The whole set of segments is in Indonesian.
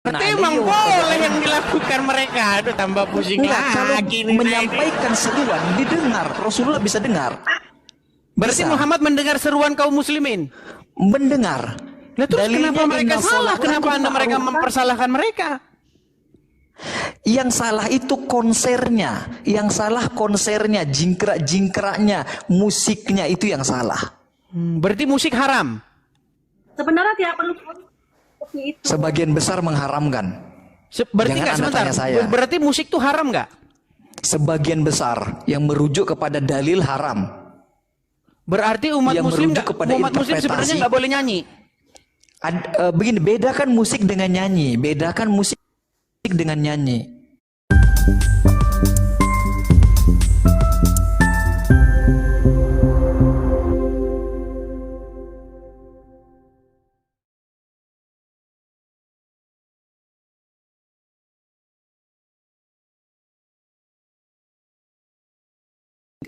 Berarti emang boleh yang dilakukan mereka. Aduh, tambah pusing lagi nih. Menyampaikan seruan didengar, Rasulullah bisa dengar. Berarti Bisa. Muhammad mendengar seruan kaum muslimin. Mendengar. Nah, terus Dalilnya kenapa mereka inna salah? sholata Kenapa Anda mereka ma'ruf. mempersalahkan mereka? Yang salah itu konsernya, yang salah konsernya, jingkrak-jingkraknya, musiknya itu yang salah. Berarti musik haram. Sebenarnya tidak perlu seperti itu. Sebagian besar mengharamkan. Berarti Jangan nggak Anda sebentar. tanya saya. Berarti musik tuh haram nggak? Sebagian besar yang merujuk kepada dalil haram. Berarti umat Yang muslim merujuk nggak, kepada umat muslim sebenarnya interpretasi. nggak boleh nyanyi. Begini, bedakan musik dengan nyanyi, bedakan musik dengan nyanyi.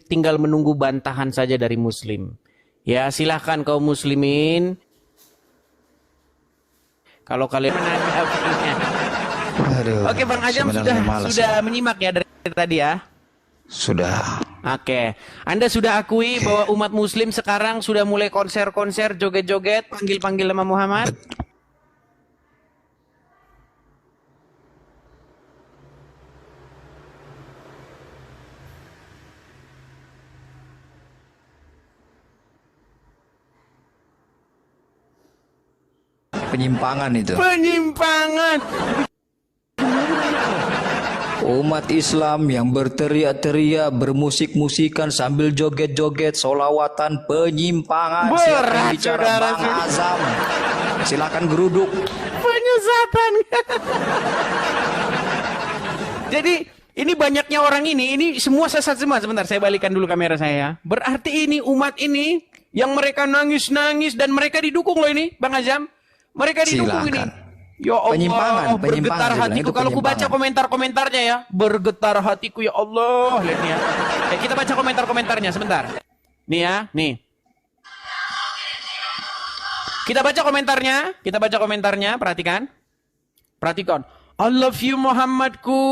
Tinggal menunggu bantahan saja dari muslim. Ya, silahkan kaum muslimin. Kalau kalian menanggapinya. Aduh, Oke, Bang Ajam sebenarnya malas sudah menyimak ya dari tadi ya. Sudah. Oke, Anda sudah akui bahwa umat muslim sekarang sudah mulai konser-konser, joget-joget, panggil-panggil nama Muhammad? Penyimpangan itu. Penyimpangan. Umat Islam yang berteriak-teriak, bermusik-musikan sambil joget-joget, solawatan, penyimpangan. Siapa yang Berat, bicara? saudara. Bang Azam. Silakan geruduk. Penyesatan. Jadi ini banyaknya orang ini semua sesat semua. Sebentar, saya balikan dulu kamera saya. Berarti ini umat ini yang mereka nangis-nangis dan mereka didukung loh ini, Bang Azam. Mereka didukung Silakan. ini. Ya Allah, Penyimpangan, bergetar saya bilang, hatiku itu kalau ku baca penyimpangan. komentar-komentarnya ya. Bergetar hatiku ya Allah. Lihat nih ya. Kita baca komentar-komentarnya sebentar. Nih ya, nih. Kita baca komentarnya, perhatikan. Perhatikan. I love you Muhammadku.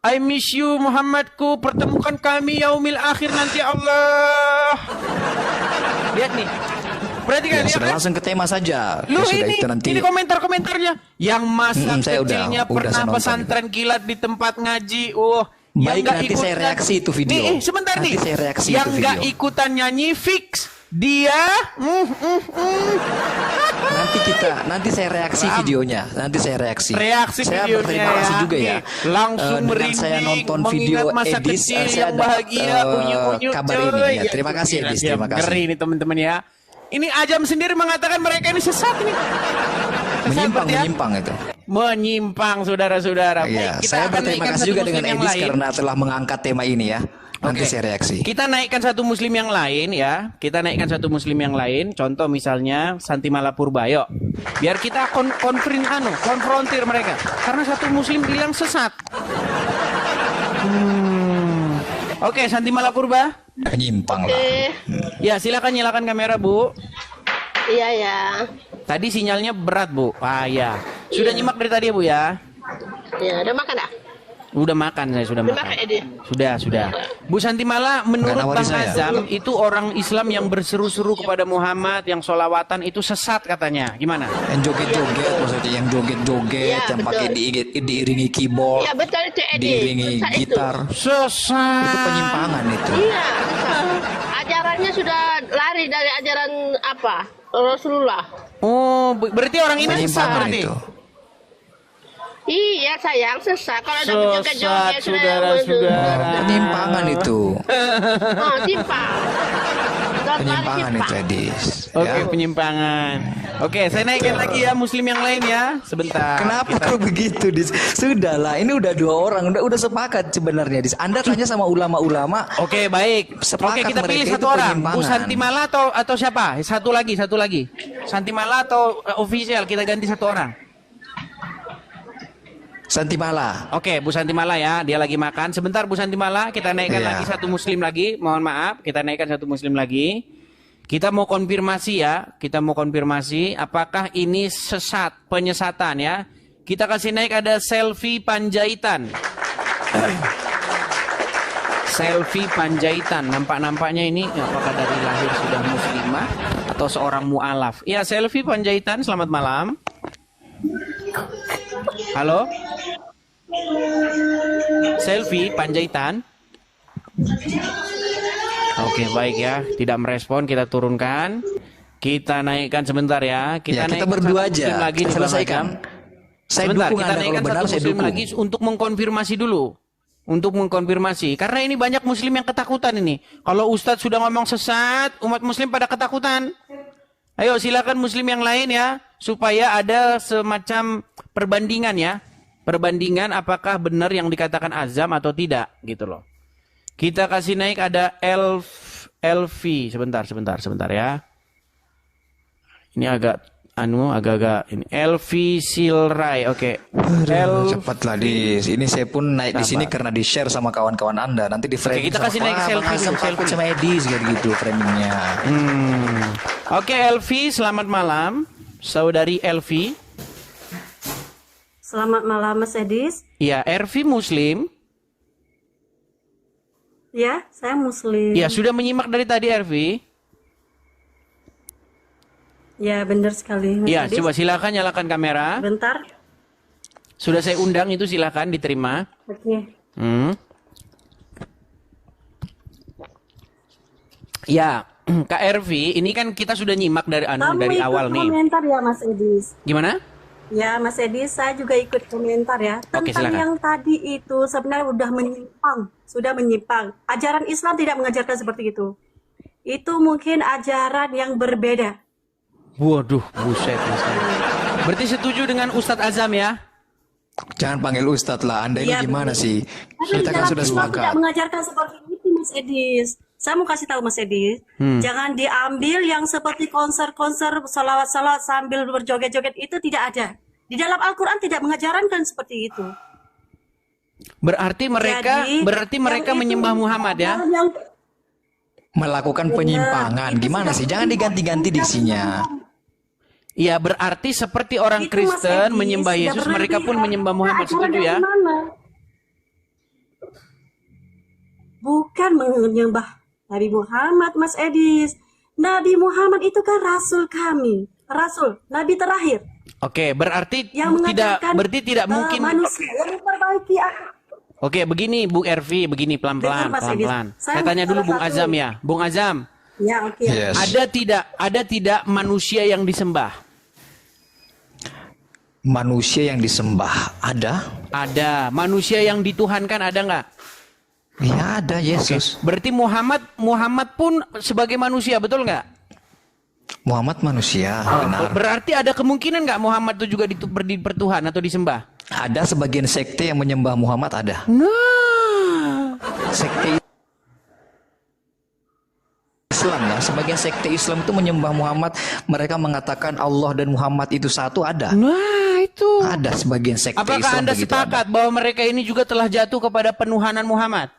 I miss you Muhammadku. Pertemukan kami yaumil akhir nanti Allah. Lihat nih. Perhatikan Ya, ya sudah kan? langsung ke tema saja. Lu Ya, sudah ini, itu nanti. ini komentar-komentarnya. Yang masa saya kecilnya udah pernah saya nonton pesantren kilat di tempat ngaji. Oh, Baik, nggak nanti saya ikutan- reaksi itu video. Nih, sebentar Nanti nih. saya reaksi Yang itu nggak video. ikutan nyanyi fix dia. Nanti saya reaksi videonya. Nanti saya reaksi. Reaksi saya videonya berterima kasih ya. juga ya. Nih, langsung Dengan merinding. saya nonton mengingat video masa Edis, kecil saya yang dapat bahagia, unyu-unyu, kabar coy. ini. Ya, terima kasih Gila, Edis, dia terima kasih. ngeri nih teman-teman ya. Ini Ajam sendiri mengatakan mereka ini sesat nih. Sesat berarti ya? Menyimpang itu. Menyimpang saudara-saudara. Ya, Baik, kita saya akan berterima naikkan kasih satu juga muslim dengan yang Edis lain. karena telah mengangkat tema ini ya. Nanti Oke. saya reaksi. Kita naikkan satu muslim yang lain ya. Kita naikkan satu muslim yang lain. Contoh misalnya Santi Malapurba. Yuk. Biar kita konfrontir mereka. Karena satu muslim bilang sesat. Oke, Santi Malapurba. Menyimpang lah. Ya, silakan kamera, Bu. Iya ya. Tadi sinyalnya berat, Bu. Ah, ya. Sudah nyimak dari tadi ya, Bu ya? Ya, udah makan dah? Udah makan, saya sudah Udah makan. makan, Edi? Sudah. Bu Santimala, menurut Nggak nawari Bang saya. Azam, itu orang Islam yang berseru-seru kepada Muhammad, yang solawatan, itu sesat katanya. Gimana? Yang joget-joget maksudnya, yang joget-joget, Iya, yang betul. pakai diiringi keyboard, Iya betul itu Edi. diiringi Sesat itu. gitar. Sesat. Itu penyimpangan itu. Iya. sesat. Ajarannya sudah lari dari ajaran apa? Rasulullah. Oh, berarti orang ini sesat Penyimpangan berarti? itu. Iya sayang sesat. Kalau ada Sesat, joget-joget saudara-saudara. Penyimpangan itu. Oh, timpang. Penyimpangan itu, Edis. Oke, Ya. penyimpangan. Oke, saya naikkan lagi ya muslim yang lain ya. Sebentar. Kenapa Kita- kok begitu, Dis? Sudahlah, ini udah 2 orang, udah sepakat sebenarnya, Dis. Anda tanya sama ulama-ulama. Oke, baik. Sepakat Oke, kita pilih mereka satu itu orang. Bu penyimpangan. Santimala atau siapa? Satu lagi. Santimala atau official, kita ganti satu orang. Santimala. Oke, Bu Santimala ya, dia lagi makan. Sebentar Bu Santimala, kita naikkan Iya. lagi satu muslim lagi. Mohon maaf, kita naikkan satu muslim lagi. Kita mau konfirmasi ya, apakah ini sesat, penyesatan ya. Kita kasih naik ada Selfie Panjaitan. Selfie Panjaitan. Nampak-nampaknya ini apakah dari lahir sudah muslimah atau seorang mu'alaf? Ya, Selfie Panjaitan, selamat malam. Halo? Selfie Panjaitan. Oke, baik ya. Tidak merespon, kita turunkan. Kita naikkan sebentar ya. Kita naikkan berdua satu aja. muslim lagi Kita di Bang selesaikan. Ajam. Saya Sebentar, dukung kita Anda, naikkan kalau benar satu saya muslim dukung. lagi untuk mengkonfirmasi dulu. Untuk mengkonfirmasi. Karena ini banyak muslim yang ketakutan ini. Kalau Ustadz sudah ngomong sesat, umat muslim pada ketakutan. Ayo silakan muslim yang lain ya. Supaya ada semacam perbandingan ya. Perbandingan apakah benar yang dikatakan azam atau tidak. Gitu loh. Kita kasih naik ada LV. Sebentar ya. Ini agak-agak ini LV Silrai. Oke. Cepatlah Dis. Ini saya pun naik di sini karena di share sama kawan-kawan Anda. Nanti di framing. Oke, kita kasih naik selfie dulu, Selfie selfie. sama Edis kayak gitu framingnya. Oke, Elvi, selamat malam. Saudari Elvi. Selamat malam Mas Edis. Ya, Elvi Muslim. Ya, saya Muslim. Ya, sudah menyimak dari tadi Elvi. Ya, benar sekali Mas Ya, Edis. coba silakan nyalakan kamera. Bentar. Sudah saya undang itu silakan diterima. Oke. Ya, Kak Elvi, ini kan kita sudah nyimak dari Kamu dari ikut awal nih. komentar ya Mas Edis. Gimana? Ya, Mas Edis, saya juga ikut komentar ya. Oke, Tentang silakan. yang tadi itu sebenarnya udah menyimpang. Sudah menyimpang. Ajaran Islam tidak mengajarkan seperti itu. Itu mungkin ajaran yang berbeda. Waduh, buset. Mas. Berarti setuju dengan Ustadz Azam ya? Jangan panggil Ustadz lah. Anda ini Iya, gimana betul. sih? Karena Kita kan dalam sudah Islam tidak sepakat. mengajarkan seperti itu Mas Edis. Saya mau kasih tahu Mas Edis, jangan diambil yang seperti konser-konser salawat-salawat sambil berjoget-joget, itu tidak ada. Di dalam Al-Quran tidak mengajarkan seperti itu. Berarti mereka Yang itu menyembah Muhammad ya? yang- Melakukan penyimpangan. itu Gimana sudah sih? Jangan diganti-ganti diksinya. Iya, berarti seperti orang Itu, Mas Kristen Edis, menyembah sudah Yesus, berlebihan. mereka pun menyembah Muhammad. Ajaran Setuju dari ya? mana? Bukan menyembah Nabi Muhammad, Mas Edis. Nabi Muhammad itu kan Rasul kami. Rasul, Nabi terakhir. Oke, berarti Yang mengajarkan tidak mungkin. manusia yang memperbaiki akhlak. Oke, begini Bung Ervi, begini pelan-pelan, Dengar, Mas Edis. pelan-pelan. Saya Saya tanya dulu salah Bung satu. Azam ya. Bung Azam, Ya, oke. Yes. ada tidak manusia yang disembah? Manusia yang disembah. Ada? Ada. Manusia yang dituhankan ada nggak? Ya ada Yesus. Berarti Muhammad pun sebagai manusia, betul nggak? Muhammad manusia. Benar. Berarti ada kemungkinan nggak Muhammad itu juga dipertuhan atau disembah? Ada sebagian sekte yang menyembah Muhammad ada. Nah, Sekte Islam ya. Sebagian sekte Islam itu menyembah Muhammad. Mereka mengatakan Allah dan Muhammad itu satu ada. itu. Ada sebagian sekte Apakah Islam Anda begitu sepakat ada. bahwa mereka ini juga telah jatuh kepada penuhanan Muhammad?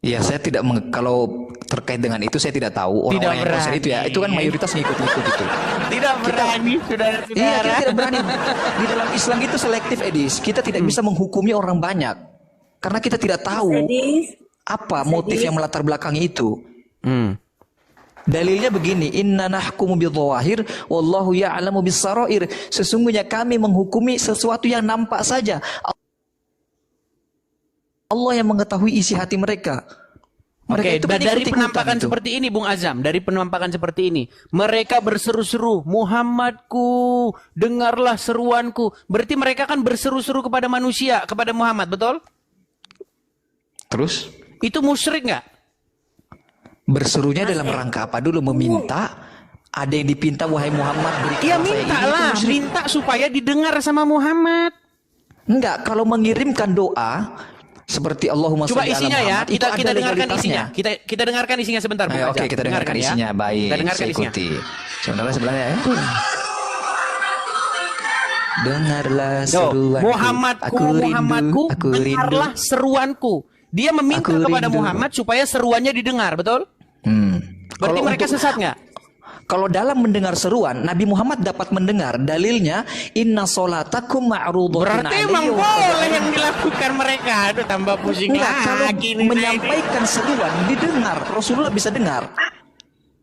Ya saya tidak kalau terkait dengan itu saya tidak tahu orang-orang yang konsen itu ya. berani. Itu kan mayoritas ngikut-ngikut itu. Tidak berani, Iya, saudara-saudara. kita tidak berani. Di dalam Islam itu selektif, Edis. Kita tidak bisa menghukumi orang banyak. Karena kita tidak tahu Edis, apa motif yang melatar belakangi itu. Hmm. Dalilnya begini, inna nahkumu bidhawahir wallahu ya'lamu bis-sarair. Sesungguhnya kami menghukumi sesuatu yang nampak saja. Allah yang mengetahui isi hati mereka. Oke, Mereka itu kan dari ikut-ikutan penampakan itu. seperti ini, Bung Azam, dari penampakan seperti ini, mereka berseru-seru, Muhammadku, dengarlah seruanku. Berarti mereka kan berseru-seru kepada manusia, kepada Muhammad, betul? Terus Itu musyrik nggak? berserunya dalam rangka apa dulu? Meminta. Ada yang dipinta, wahai Muhammad berikan Ya saya ini. minta Itu lah, musyrik. minta supaya didengar sama Muhammad. Enggak, kalau mengirimkan doa seperti Allahumma Coba sholli ala isinya ya, Muhammad, itu kita ada dengarkan legalitasnya. isinya. Kita dengarkan isinya sebentar, Bung Ayo, Azam. oke, kita dengarkan ya. isinya. Baik, Kita dengarkan saya isinya. ikuti. Sebentar sebelahnya ya. Dengarlah Yo, seruanku. Muhammadku, aku rindu. dengarlah seruanku. Dia meminta Aku kepada rindu. Muhammad supaya seruannya didengar, betul? Hmm. Berarti Kalau mereka untuk- sesat nggak? Kalau dalam mendengar seruan, Nabi Muhammad dapat mendengar. Dalilnya, inna sholatakum ma'rudatun Berarti emang boleh yang dilakukan mereka. Aduh, tambah pusing Kalau lagi nih. menyampaikan seruan, didengar. Rasulullah bisa dengar.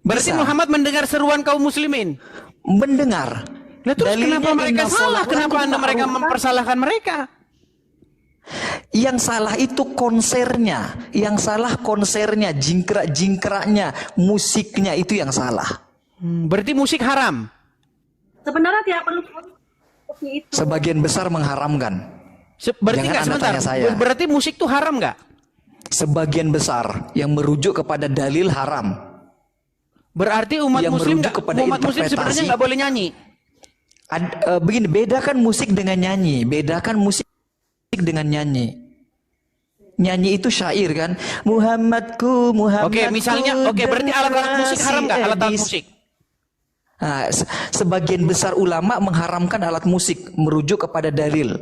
Berarti Bisa. Muhammad mendengar seruan kaum muslimin. Mendengar. Nah, terus Dalilnya, kenapa mereka inna salah? sholatakum Kenapa Anda mereka ma'rudatun. mempersalahkan mereka? Yang salah itu konsernya. Yang salah konsernya, jingkrak-jingkraknya, musiknya itu yang salah. Berarti musik haram. Sebenarnya tidak perlu seperti itu. Sebagian besar mengharamkan. Berarti Jangan nggak Anda sebentar. tanya saya. Berarti musik tuh haram nggak? Sebagian besar yang merujuk kepada dalil haram. Berarti umat Yang muslim merujuk nggak, kepada umat muslim sebenarnya interpretasi. nggak boleh nyanyi. Begini, bedakan musik dengan nyanyi. Bedakan musik dengan nyanyi. Nyanyi itu syair kan. Muhammadku, Muhammadku. Oke, misalnya, berarti alat-alat musik haram nggak? Alat-alat musik. Nah, sebagian besar ulama mengharamkan alat musik merujuk kepada dalil.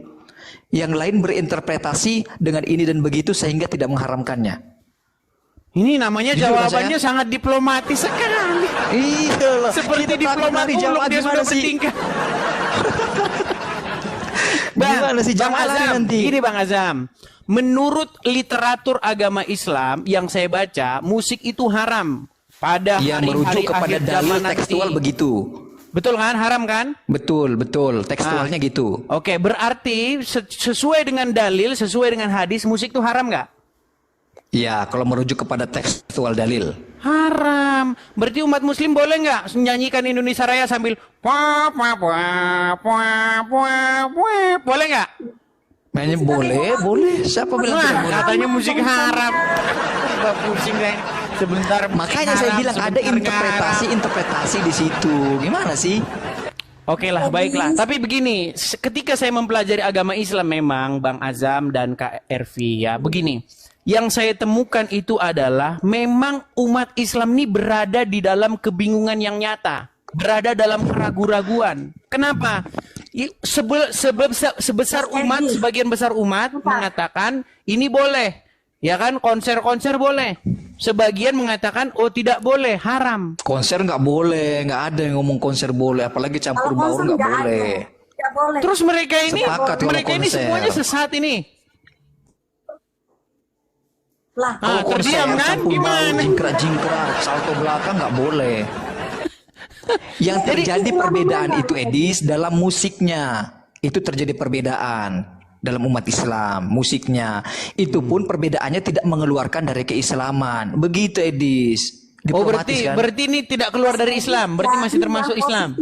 Yang lain berinterpretasi dengan ini dan begitu sehingga tidak mengharamkannya. Ini namanya Jujur, jawabannya saya- sangat diplomatis sekali. Iya loh. Seperti Kita diplomat takut ulung dia gimana sudah sih? bertingkah. Gimana sih Bang jamaah Azam, nanti? gini Bang Azam. Menurut literatur agama Islam yang saya baca, musik itu haram pada Yang hari-hari merujuk kepada akhir dalil zaman tekstual nanti. begitu. Betul kan? Haram kan? Betul, tekstualnya gitu. Oke, berarti sesuai dengan dalil, sesuai dengan hadis, musik itu haram nggak? Ya, kalau merujuk kepada tekstual dalil. Haram. Berarti umat muslim boleh nggak menyanyikan Indonesia Raya sambil wah, wah, wah, wah, wah, wah. Boleh nggak? Mainnya boleh. Siapa bilang tidak Wah, boleh? katanya musik haram. Mbak pusing deh. Sebentar. musik Makanya saya haram, bilang ada sebentar interpretasi di situ. Gimana sih? Oke lah, baiklah. Tapi begini, ketika saya mempelajari agama Islam memang Bang Azam dan Kak Ervi ya, begini. Yang saya temukan itu adalah memang umat Islam ini berada di dalam kebingungan yang nyata. Berada dalam keraguan-raguan. Kenapa? Sebesar umat, sebagian besar umat mengatakan ini boleh. Ya kan, konser-konser boleh. Sebagian mengatakan, oh tidak boleh, haram. Konser nggak boleh, nggak ada yang ngomong konser boleh, apalagi campur baur nggak boleh. Tidak boleh. Terus mereka ini, Sepakat kalau mereka ini konser. semuanya sesat ini. Lah, Ah, Kalau terdiam konser, kan? campur baur, Gimana? jingkrak, salto belakang nggak boleh. Yang terjadi perbedaan itu Edis dalam musiknya. Itu terjadi perbedaan dalam umat Islam, musiknya. Itu pun perbedaannya tidak mengeluarkan dari keislaman. Begitu Edis. Oh Diplomatis, kan? berarti ini tidak keluar dari Islam, berarti masih termasuk Islam.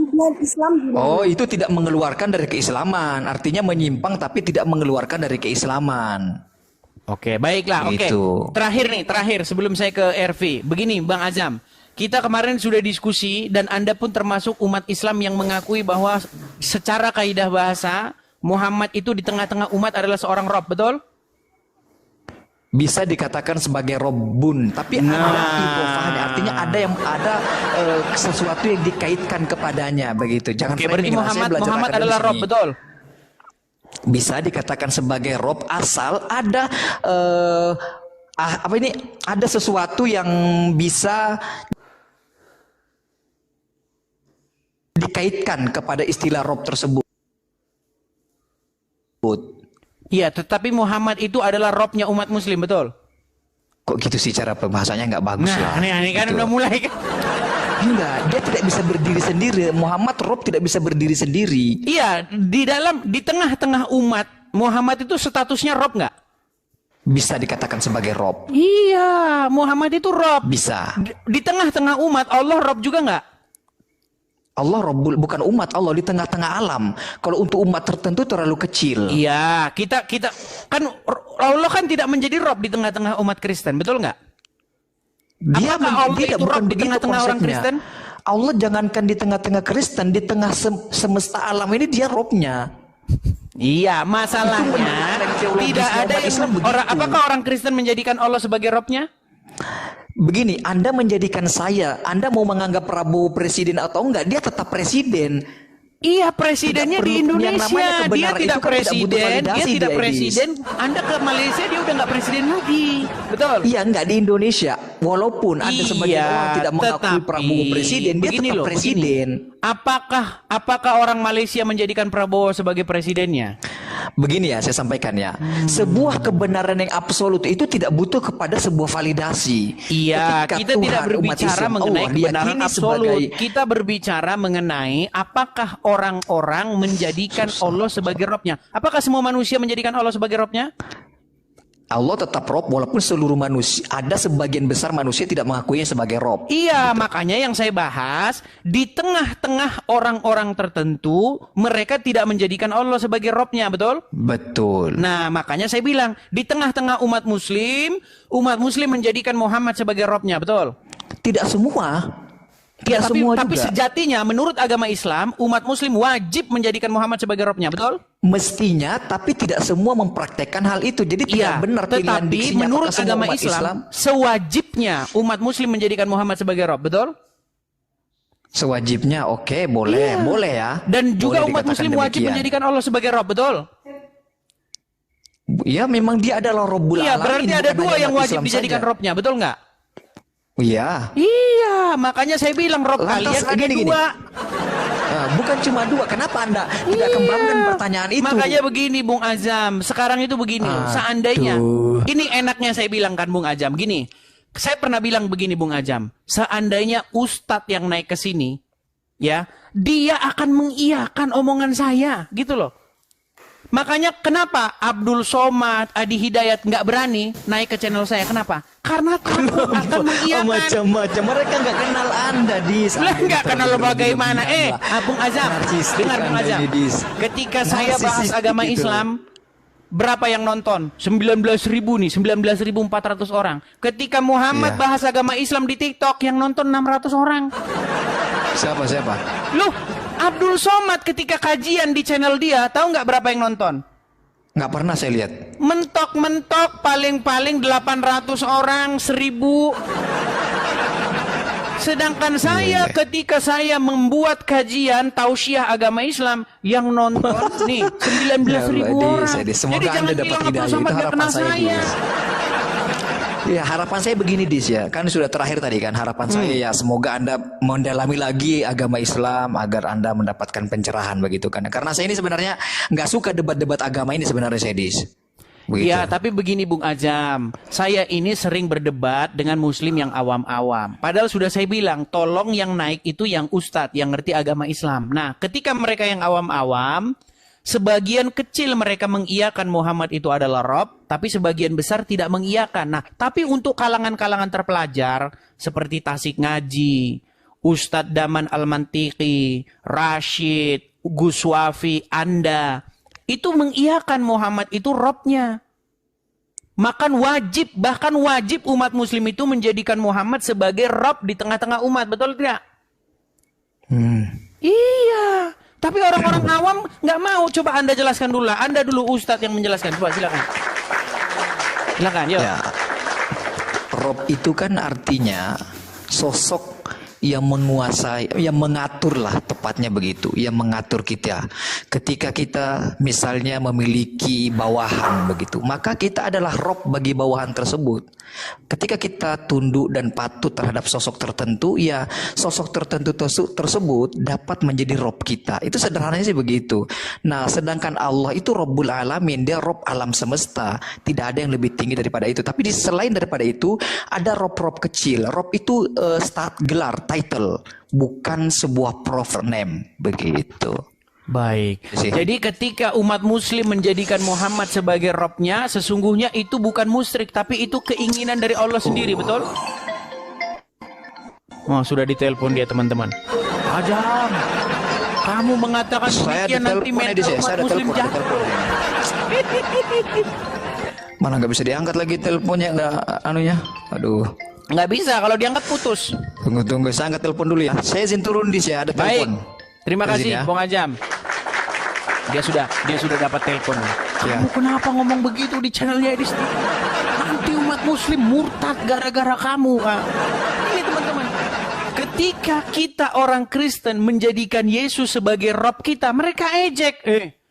Oh, itu tidak mengeluarkan dari keislaman. Artinya menyimpang tapi tidak mengeluarkan dari keislaman. Oke, baiklah. Oke. Gitu. Terakhir sebelum saya ke RV. Begini, Bang Azam. Kita kemarin sudah diskusi dan Anda pun termasuk umat Islam yang mengakui bahwa secara kaidah bahasa Muhammad itu di tengah-tengah umat adalah seorang Rob, betul? Bisa dikatakan sebagai Robbun, tapi ada idhofahnya, artinya ada sesuatu yang dikaitkan kepadanya begitu. Jangan Oke, berarti framing lah, saya belajar Muhammad adalah akademis Rob, ini. betul? Bisa dikatakan sebagai Rob asal ada ada sesuatu yang bisa dikaitkan kepada istilah Rob tersebut. Iya, tetapi Muhammad itu adalah Robnya umat Muslim, betul? Kok gitu sih cara pembahasannya nggak bagus Nah, lah. aneh kan Gitu. udah mulai kan? Enggak, dia tidak bisa berdiri sendiri. Muhammad Rob tidak bisa berdiri sendiri. Iya, di tengah-tengah umat Muhammad itu statusnya Rob nggak? Bisa dikatakan sebagai Rob. Iya, Muhammad itu Rob. Bisa. Di tengah-tengah umat Allah Rob juga nggak? Allah Rabbul, bukan umat Allah di tengah-tengah alam. Kalau untuk umat tertentu terlalu kecil. Iya, kita kan Allah kan tidak menjadi Rob di tengah-tengah umat Kristen, betul nggak? Dia Apakah Allah tidak itu bukan Rob di begitu tengah-tengah orang konsepnya. Kristen? Allah jangankan di tengah-tengah Kristen, di tengah semesta alam ini dia Robnya. Iya, masalahnya teologi tidak ada umat Islam yang begitu. apakah orang Kristen menjadikan Allah sebagai Robnya? Begini, Anda menjadikan saya, Anda mau menganggap Prabowo presiden atau enggak, dia tetap presiden. Iya, presidennya Tidak di perlu- yang namanya Indonesia. Dia kebenaran tidak itu kan tidak butuh presiden, dia validasi tidak dia, Edis. presiden. Anda ke Malaysia dia udah nggak presiden lagi. Betul. Iya, enggak di Indonesia. Walaupun ada sebagian orang tidak mengakui tetapi Prabowo presiden, dia begini tetap loh, presiden. Apakah orang Malaysia menjadikan Prabowo sebagai presidennya? Begini ya, saya sampaikan ya. Sebuah kebenaran yang absolut itu tidak butuh kepada sebuah validasi. Iya, Ketika kita tidak Tuhan, umat berbicara Islam, mengenai Allah kebenaran diyakini absolut. sebagai- Kita berbicara mengenai apakah orang-orang menjadikan Allah sebagai Robnya. Apakah semua manusia menjadikan Allah sebagai Robnya? Allah tetap Rob walaupun seluruh manusia, ada sebagian besar manusia tidak mengakuinya sebagai Rob. Iya, makanya yang saya bahas, di tengah-tengah orang-orang tertentu, mereka tidak menjadikan Allah sebagai Robnya, betul? Betul. Nah, makanya saya bilang, di tengah-tengah umat muslim menjadikan Muhammad sebagai Robnya, betul? Tidak semua. Tidak Ya, semua tapi juga. sejatinya menurut agama Islam, umat muslim wajib menjadikan Muhammad sebagai Robnya, betul? Mestinya, tapi tidak semua mempraktekkan hal itu. Jadi tidak benar pilihan tetapi diksinya menurut apakah semua agama umat Islam, sewajibnya umat muslim menjadikan Muhammad sebagai Rob, betul? Sewajibnya, oke, boleh, boleh ya. Dan juga Boleh umat dikatakan muslim wajib demikian. menjadikan Allah sebagai Rob, betul? Ya, memang dia adalah Rabbul Iya, Alamin. berarti ada bukan dua hanya yang umat wajib Islam dijadikan saja. Robnya, betul nggak? Iya. Iya, makanya saya bilang Rob Lantas, kalian ada gini. dua. Bukan cuma dua. Kenapa Anda tidak kembangkan pertanyaan itu? Makanya begini Bung Azam, sekarang itu begini loh, seandainya, Aduh. ini enaknya saya bilang kan Bung Azam, gini, saya pernah bilang begini Bung Azam, seandainya Ustadz yang naik ke sini, ya, dia akan mengiyakan omongan saya, gitu loh. Makanya kenapa Abdul Somad, Adi Hidayat nggak berani naik ke channel saya, kenapa? Karena takut akan mengiyakan. Macam-macam. Mereka nggak kenal Anda, Dis. Lah nggak kenal lo bagaimana? Bung Azam, Narsistik dengar Bung Anda Azam. ini, Dis. Ketika saya bahas Narsistik agama itu. Islam, berapa yang nonton? 19.000 nih, 19.400 orang. Ketika Muhammad Iya. bahas agama Islam di TikTok, yang nonton 600 orang. Siapa? Loh, Abdul Somad ketika kajian di channel dia, tahu nggak berapa yang nonton? Nggak pernah saya lihat. Mentok-mentok paling-paling 800 orang, 1.000. Sedangkan saya ketika saya membuat kajian tausiah agama Islam yang nonton nih 19.000 orang. Semoga Jadi Anda jangan dapat bilang Abdul hidayah. Somad Itu nggak harapan kenal saya, saya. Dis. Ya, harapan saya begini, Dis ya. Kan sudah terakhir tadi kan. Harapan saya ya semoga Anda mendalami lagi agama Islam agar Anda mendapatkan pencerahan begitu kan. Karena saya ini sebenarnya nggak suka debat-debat agama ini sebenarnya saya, Dis. Begitu. Ya, tapi begini Bung Azam, saya ini sering berdebat dengan muslim yang awam-awam. Padahal sudah saya bilang, tolong yang naik itu yang ustadz, yang ngerti agama Islam. Nah, ketika mereka yang awam-awam, sebagian kecil mereka mengiyakan Muhammad itu adalah Rob, tapi sebagian besar tidak mengiyakan. Nah, tapi untuk kalangan-kalangan terpelajar, seperti Tasik Ngaji, Ustadz Daman Al-Mantiki, Rashid, Gus Wafi, Anda, itu mengiyakan Muhammad itu Robnya. Bahkan wajib umat muslim itu menjadikan Muhammad sebagai Rob di tengah-tengah umat, betul tidak? Iya. Tapi orang-orang awam nggak mau. Coba Anda jelaskan dulu lah. Anda dulu Ustadz yang menjelaskan. Coba silakan. Silakan, yuk. Ya. Rob itu kan artinya sosok yang menguasai, yang mengatur lah tepatnya begitu, yang mengatur kita. Ketika kita misalnya memiliki bawahan begitu, maka kita adalah Rob bagi bawahan tersebut. Ketika kita tunduk dan patuh terhadap sosok tertentu, ya sosok tertentu tersebut dapat menjadi Rob kita. Itu sederhananya sih begitu. Nah, sedangkan Allah itu Rabbul Alamin, dia Rob alam semesta. Tidak ada yang lebih tinggi daripada itu. Tapi selain daripada itu, ada Rob-Rob kecil. Rob itu gelar, title, bukan sebuah proper name begitu. Baik. Sih. Jadi ketika umat muslim menjadikan Muhammad sebagai Robnya, sesungguhnya itu bukan musyrik, tapi itu keinginan dari Allah sendiri, betul? Oh, sudah ditelepon dia teman-teman. Ajam, kamu mengatakan Saya demikian nanti ditelepon, mental Edis, ya. umat Saya ada muslim telepon, ada jatuh. telepon. Mana nggak bisa diangkat lagi teleponnya, nggak anunya. Aduh. Nggak bisa, kalau diangkat putus. Tunggu, saya angkat telepon dulu ya. Saya izin turun di sini, ada Baik. telepon. Terima Izin kasih, ya. Bung Ajam. Dia sudah dapat telepon. Ya. Kamu kenapa ngomong begitu di channelnya Edis? Nanti umat muslim murtad gara-gara kamu. Ini teman-teman. Ketika kita orang Kristen menjadikan Yesus sebagai Rob kita, mereka ejek.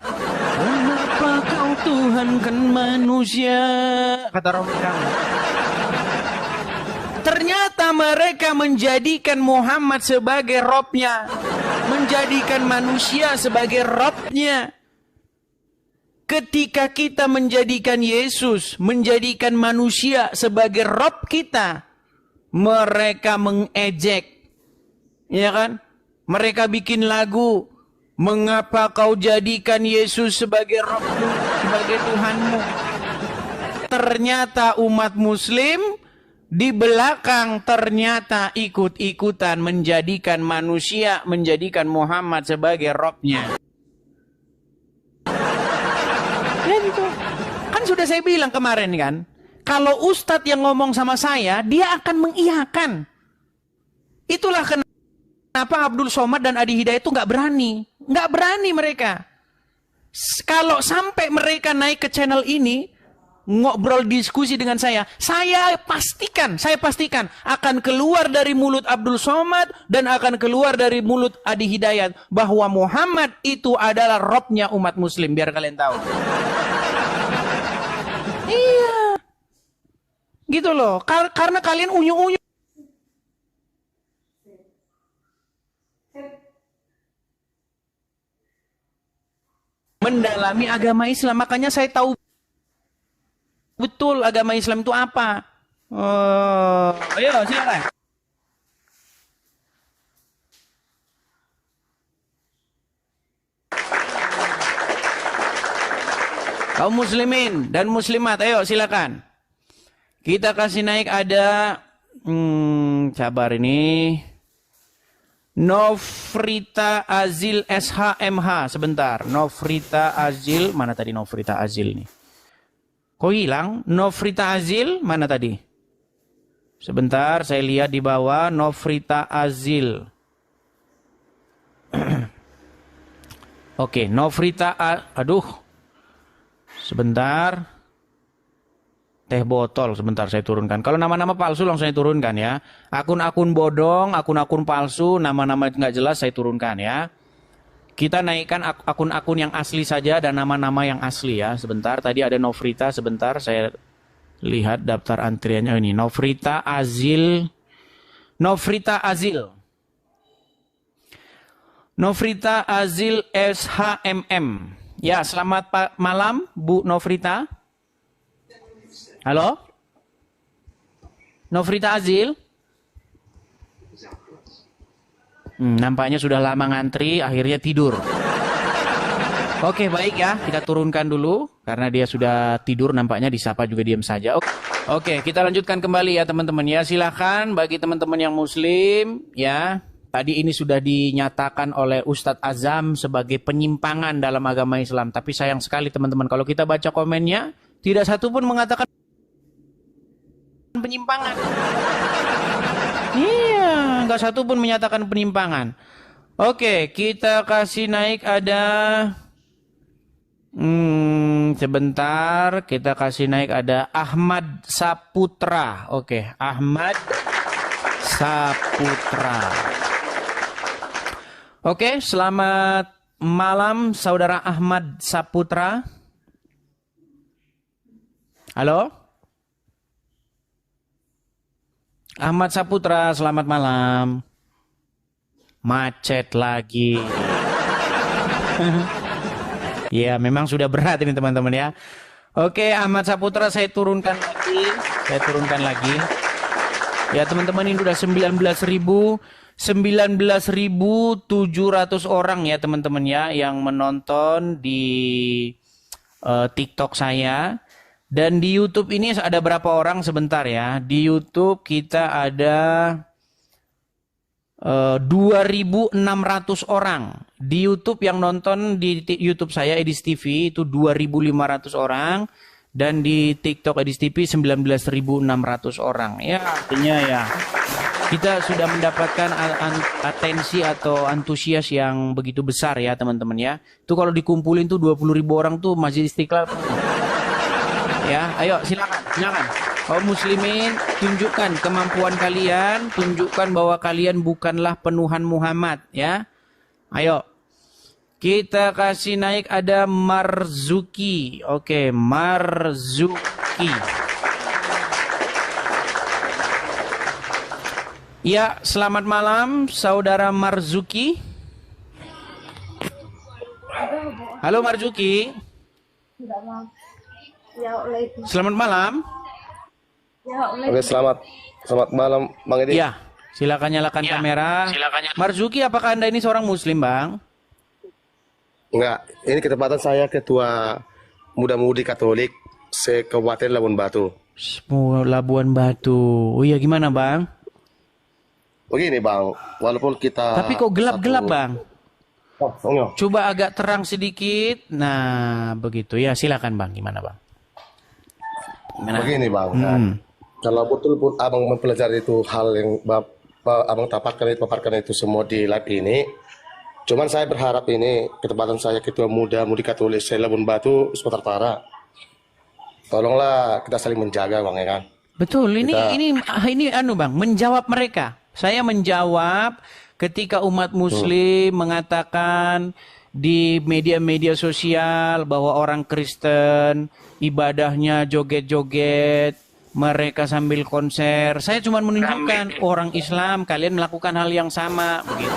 Kenapa kau Tuhan kan manusia? Kata Romi kami. Ternyata mereka menjadikan Muhammad sebagai Robnya. Menjadikan manusia sebagai Robnya. Ketika kita menjadikan Yesus, menjadikan manusia sebagai Rob kita, mereka mengejek. Ya kan? Mereka bikin lagu. Mengapa kau jadikan Yesus sebagai Rabbmu, sebagai Tuhanmu? Ternyata umat Muslim di belakang ternyata ikut-ikutan menjadikan manusia, menjadikan Muhammad sebagai Rabbnya. Ya gitu. Kan sudah saya bilang kemarin kan, kalau Ustadz yang ngomong sama saya, dia akan mengiyakan. Itulah kenapa Abdul Somad dan Adi Hidayat itu nggak berani. Nggak berani mereka. Kalau sampai mereka naik ke channel ini, ngobrol diskusi dengan saya pastikan akan keluar dari mulut Abdul Somad dan akan keluar dari mulut Adi Hidayat bahwa Muhammad itu adalah Robnya umat Muslim, biar kalian tahu. Iya. Gitu loh. Karena kalian unyu-unyu. Mendalami agama Islam, makanya saya tahu betul agama Islam itu apa. Ayo silakan. Kaum muslimin dan muslimat, ayo silakan. Kita kasih naik ada sabar ini. Nofrita Azil SHMH, sebentar. Nofrita Azil, mana tadi Nofrita Azil nih? Kok hilang? Nofrita Azil, mana tadi? Sebentar, saya lihat di bawah. Nofrita Azil. Oke, Nofrita, aduh. Sebentar. Teh botol, sebentar saya turunkan. Kalau nama-nama palsu langsung saya turunkan ya. Akun-akun bodong, akun-akun palsu, nama-nama nggak jelas saya turunkan ya. Kita naikkan akun-akun yang asli saja dan nama-nama yang asli ya. Sebentar, tadi ada Nofrita, sebentar saya lihat daftar antriannya ini. Nofrita Azil. Nofrita Azil. Nofrita Azil SHMM. Ya, selamat malam Bu Nofrita. Halo? Nofrita Azil? Nampaknya sudah lama ngantri, akhirnya tidur. Oke, baik ya. Kita turunkan dulu. Karena dia sudah tidur, nampaknya disapa juga diam saja. Oke, kita lanjutkan kembali ya teman-teman ya. Silahkan bagi teman-teman yang muslim ya. Tadi ini sudah dinyatakan oleh Ustadz Azam sebagai penyimpangan dalam agama Islam. Tapi sayang sekali teman-teman, kalau kita baca komennya, tidak satu pun mengatakan penyimpangan. Iya, nggak satu pun menyatakan penyimpangan. Oke, kita kasih naik ada. Sebentar, kita kasih naik ada Ahmad Saputra. Oke, Ahmad Saputra. Oke, selamat malam saudara Ahmad Saputra. Halo? Ahmad Saputra, selamat malam. Macet lagi. Ya, memang sudah berat ini teman-teman ya. Oke, Ahmad Saputra saya turunkan lagi. Ya teman-teman, ini udah 19.700 orang ya teman-teman ya yang menonton di TikTok saya. Dan di YouTube ini ada berapa orang sebentar ya. Di YouTube kita ada 2.600 orang. Di YouTube yang nonton di YouTube saya Edis TV itu 2.500 orang. Dan di TikTok Edis TV 19.600 orang. Ya artinya ya kita sudah mendapatkan atensi atau antusias yang begitu besar ya teman-teman ya. Itu kalau dikumpulin tuh 20.000 orang tuh Masjid Istiqlal. Ya, ayo silakan. Kaum muslimin, tunjukkan kemampuan kalian, tunjukkan bahwa kalian bukanlah penuhan Muhammad, ya. Ayo. Kita kasih naik ada Marzuki. Oke, Marzuki. Ya, selamat malam saudara Marzuki. Halo Marzuki. Selamat malam. Oke, selamat malam Bang Edi. Ya, silakan nyalakan kamera. Marzuki, apakah Anda ini seorang muslim, Bang? Enggak, ini ketepatan saya ketua muda-mudi Katolik se-Kabupaten Labuan Batu. Labuan Batu. Oh iya, gimana, Bang? Begini Bang, walaupun kita Tapi kok gelap-gelap, Bang? Oh. Coba agak terang sedikit. Nah, begitu. Ya, silakan, Bang. Gimana, Bang? Gimana? Begini Bang, kalau betul pun Abang mempelajari itu hal yang Abang paparkan itu semua di live ini, cuman saya berharap ini ketepatan saya ketua muda-mudi Katolik se-Labuan Batu Sumatera Utara. Tolonglah kita saling menjaga Bang, ya kan? Betul, ini Bang, menjawab mereka. Saya menjawab ketika umat muslim mengatakan di media-media sosial bahwa orang Kristen ibadahnya joget-joget, mereka sambil konser. Saya cuma menunjukkan orang Islam kalian melakukan hal yang sama begitu.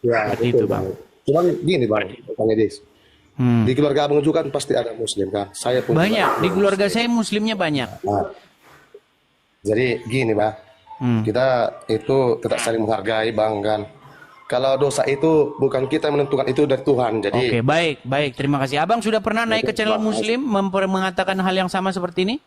Ya, Seperti betul, itu, Bang. Cuman gini Bang Edis. Di keluarga Abang juga kan pasti ada muslim kan? Saya pun Banyak, di keluarga saya muslimnya banyak. Nah, jadi gini Bang, kita itu tetap saling menghargai Bang kan. Kalau dosa itu bukan kita yang menentukan, itu dari Tuhan. Jadi Oke, baik. Terima kasih. Abang sudah pernah naik ke channel muslim mengatakan hal yang sama seperti ini?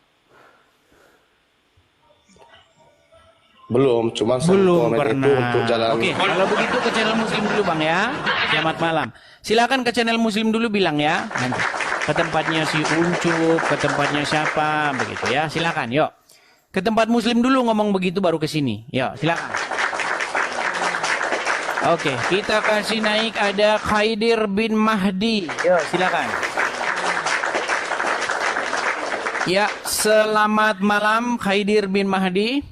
belum, cuma saya Belum komen pernah. itu untuk jalan. Oke, kalau begitu ke channel muslim dulu Bang ya. Selamat malam. Silakan ke channel muslim dulu bilang ya. Nanti ke tempatnya si Uncup, ke tempatnya siapa, begitu ya. Silakan, yuk. Ke tempat muslim dulu ngomong begitu baru ke sini. Yuk, silakan. Oke, kita kasih naik ada Khaidir bin Mahdi. Yuk, silakan. Ya, selamat malam Khaidir bin Mahdi.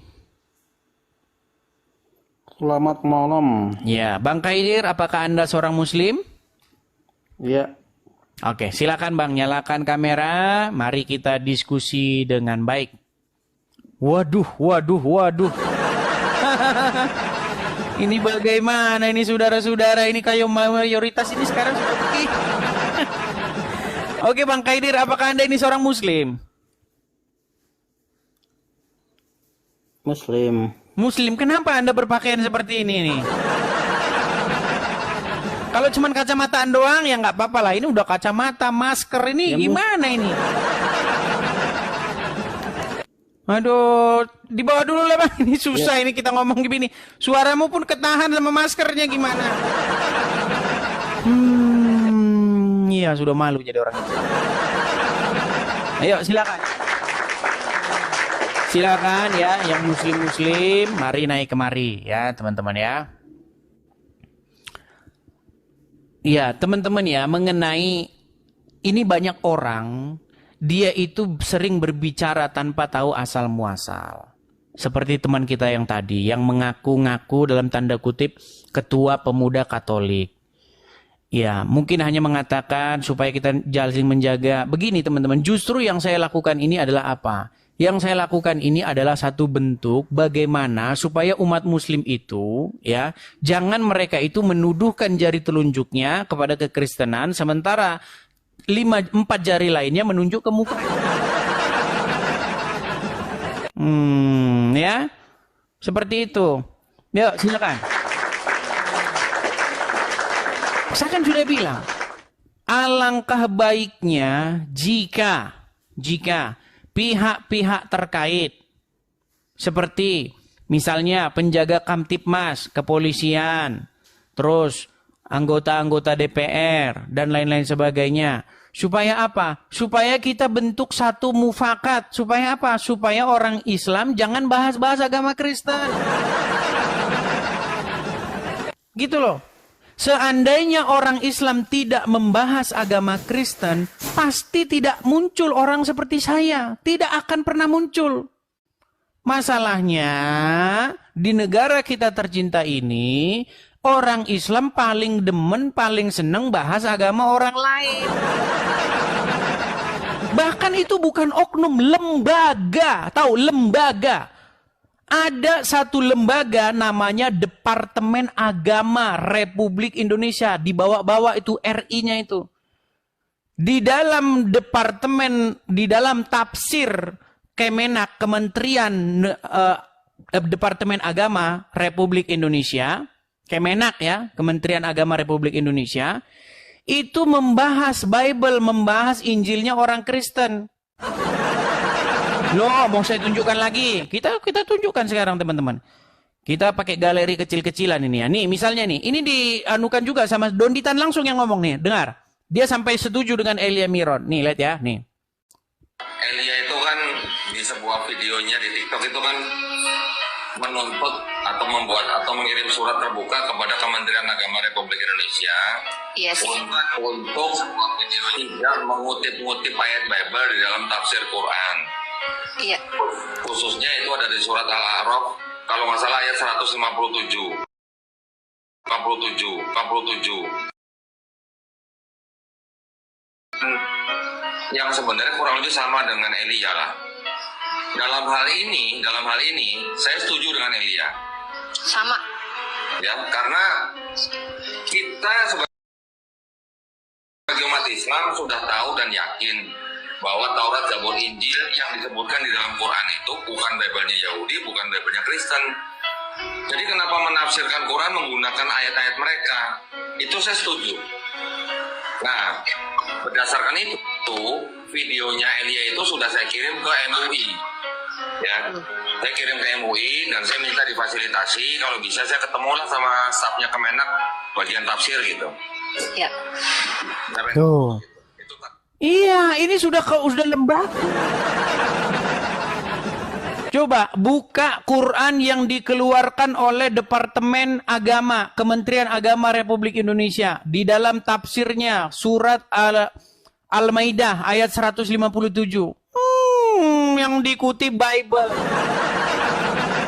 Selamat malam. Ya, Bang Khaidir, apakah Anda seorang muslim? Ya, Oke, silakan Bang, nyalakan kamera. Mari kita diskusi dengan baik. Waduh. Ini bagaimana ini saudara-saudara? Ini kayak mayoritas ini sekarang sudah pergi. Oke, Bang Khaidir, apakah Anda ini seorang muslim? Muslim. Muslim, kenapa Anda berpakaian seperti ini nih? Kalau cuma kacamataan doang ya nggak apa-apa lah. Ini udah kacamata, masker ini gimana ini? Aduh, dibawa dulu lah Bang. Ini susah ini kita ngomong gini. Suaramu pun ketahan sama maskernya gimana? Iya sudah malu jadi orang itu. Ayo silakan. Silakan ya, yang muslim-muslim, mari naik kemari ya teman-teman ya. Ya teman-teman ya, mengenai ini banyak orang, dia itu sering berbicara tanpa tahu asal muasal. Seperti teman kita yang tadi, yang mengaku-ngaku dalam tanda kutip ketua pemuda Katolik. Ya, mungkin hanya mengatakan supaya kita saling menjaga. Begini teman-teman, justru yang saya lakukan ini adalah apa? Yang saya lakukan ini adalah satu bentuk bagaimana supaya umat muslim itu ya jangan mereka itu menuduhkan jari telunjuknya kepada kekristenan sementara 4 jari lainnya menunjuk ke muka. Ya. Seperti itu. Yuk, silakan. Saya kan sudah bilang alangkah baiknya jika pihak-pihak terkait seperti misalnya penjaga Kamtipmas, kepolisian, terus anggota-anggota DPR dan lain-lain sebagainya. Supaya apa? Supaya kita bentuk satu mufakat. Supaya apa? Supaya orang Islam jangan bahas-bahas agama Kristen. Gitu loh. Seandainya orang Islam tidak membahas agama Kristen, pasti tidak muncul orang seperti saya. Tidak akan pernah muncul. Masalahnya, di negara kita tercinta ini, orang Islam paling demen, paling seneng bahas agama orang lain. Bahkan itu bukan oknum, lembaga. Tahu, lembaga. Ada satu lembaga namanya Departemen Agama Republik Indonesia. Di bawah-bawah itu RI-nya itu. Di dalam tafsir Kemenak, Kementerian Departemen Agama Republik Indonesia, Kemenak ya, Kementerian Agama Republik Indonesia, itu membahas Bible, membahas Injilnya orang Kristen. Loh, mau saya tunjukkan lagi. Kita tunjukkan sekarang teman-teman. Kita pakai galeri kecil-kecilan ini ya. Nih misalnya nih, ini dianukan juga sama Donditan langsung yang ngomong nih. Dengar. Dia sampai setuju dengan Elia Miron. Nih lihat ya, nih. Elia itu kan di sebuah videonya di TikTok itu kan menuntut atau membuat atau mengirim surat terbuka kepada Kementerian Agama Republik Indonesia untuk tidak mengutip-ngutip ayat Bible di dalam tafsir Quran. Iya. Khususnya itu ada di surat Al-A'raf kalau nggak salah ayat 157. 57. Yang sebenarnya kurang lebih sama dengan Elia lah. Dalam hal ini saya setuju dengan Elia. Sama. Ya, karena kita sebagai umat Islam sudah tahu dan yakin bahwa Taurat, Zabur, Injil yang disebutkan di dalam Quran itu bukan Bible-nya Yahudi, bukan Bible-nya Kristen. Jadi kenapa menafsirkan Quran menggunakan ayat-ayat mereka? Itu saya setuju. Nah, berdasarkan itu, videonya Elia itu sudah saya kirim ke MUI. Ya, saya kirim ke MUI dan saya minta difasilitasi. Kalau bisa saya ketemulah sama stafnya Kemenak bagian tafsir gitu. Ya. Tuh. Iya, ini sudah lembaga. Coba buka Quran yang dikeluarkan oleh Departemen Agama, Kementerian Agama Republik Indonesia. Di dalam tafsirnya surat Al-Maidah ayat 157. Yang dikutip Bible.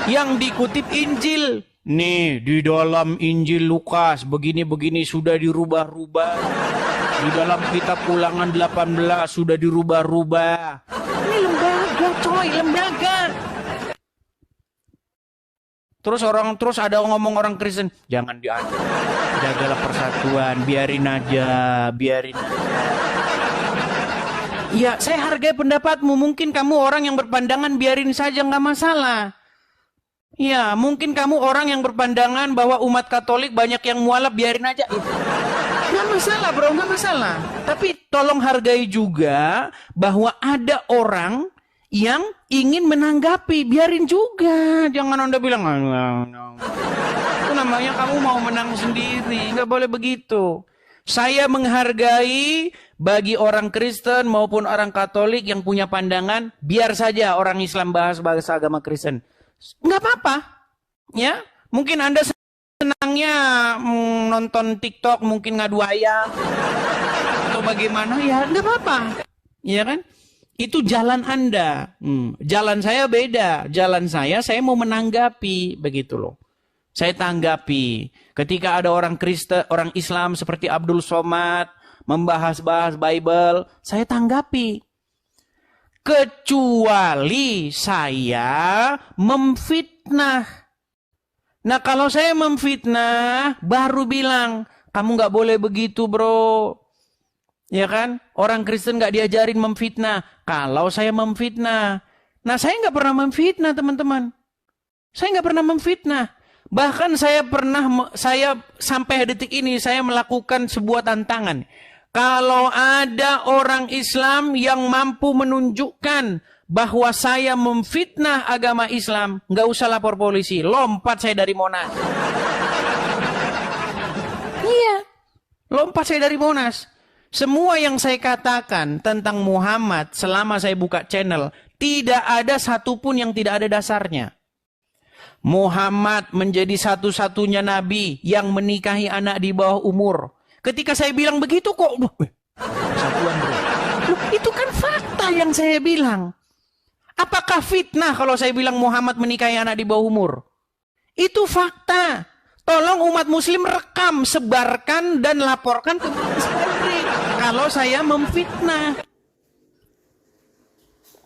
Yang dikutip Injil. Nih, di dalam Injil Lukas begini-begini sudah dirubah-rubah. Di dalam kitab Ulangan 18 sudah dirubah-rubah. Ini lembaga, coy, lembaga. Terus ada ngomong orang Kristen, jangan diadu. Jagalah persatuan, biarin aja. Ya, saya hargai pendapatmu. Mungkin kamu orang yang berpandangan biarin saja, nggak masalah. Ya, mungkin kamu orang yang berpandangan bahwa umat Katolik banyak yang mualaf, biarin aja. Nggak masalah bro, nggak masalah. Tapi tolong hargai juga bahwa ada orang yang ingin menanggapi, biarin juga. Jangan Anda bilang, itu namanya kamu mau menang sendiri, nggak boleh begitu. Saya menghargai bagi orang Kristen maupun orang Katolik yang punya pandangan, biar saja orang Islam bahas agama Kristen. Nggak apa-apa, ya. Mungkin Anda senangnya nonton TikTok, mungkin ngadu ayam atau bagaimana, ya nggak apa-apa, ya kan? Itu jalan Anda. Jalan saya beda. Jalan saya mau menanggapi, begitu loh. Saya tanggapi. Ketika ada orang Kristen, orang Islam seperti Abdul Somad membahas-bahas Bible, saya tanggapi. Kecuali saya memfitnah. Nah kalau saya memfitnah, baru bilang, kamu nggak boleh begitu bro. Ya kan? Orang Kristen nggak diajarin memfitnah. Kalau saya memfitnah. Nah saya nggak pernah memfitnah teman-teman. Saya nggak pernah memfitnah. Bahkan saya sampai detik ini saya melakukan sebuah tantangan. Kalau ada orang Islam yang mampu menunjukkan bahwa saya memfitnah agama Islam, nggak usah lapor polisi, lompat saya dari Monas. Iya, lompat saya dari Monas. Semua yang saya katakan tentang Muhammad selama saya buka channel, tidak ada satupun yang tidak ada dasarnya. Muhammad menjadi satu-satunya nabi yang menikahi anak di bawah umur. Ketika saya bilang begitu kok, satuan bro. Loh, itu kan fakta yang saya bilang. Apakah fitnah kalau saya bilang Muhammad menikahi anak di bawah umur? Itu fakta. Tolong umat muslim rekam, sebarkan dan laporkan ke Polri kalau saya memfitnah.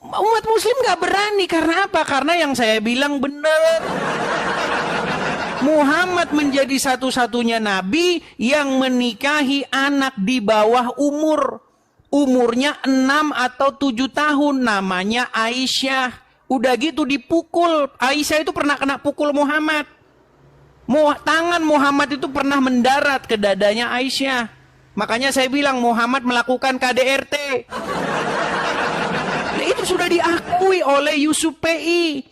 Umat muslim gak berani. Karena apa? Karena yang saya bilang benar. Muhammad menjadi satu-satunya nabi yang menikahi anak di bawah umur. Umurnya 6 atau 7 tahun. Namanya Aisyah. Udah gitu dipukul. Aisyah itu pernah kena pukul Muhammad. Tangan Muhammad itu pernah mendarat ke dadanya Aisyah. Makanya saya bilang Muhammad melakukan KDRT. Itu sudah diakui oleh Yusuf PI.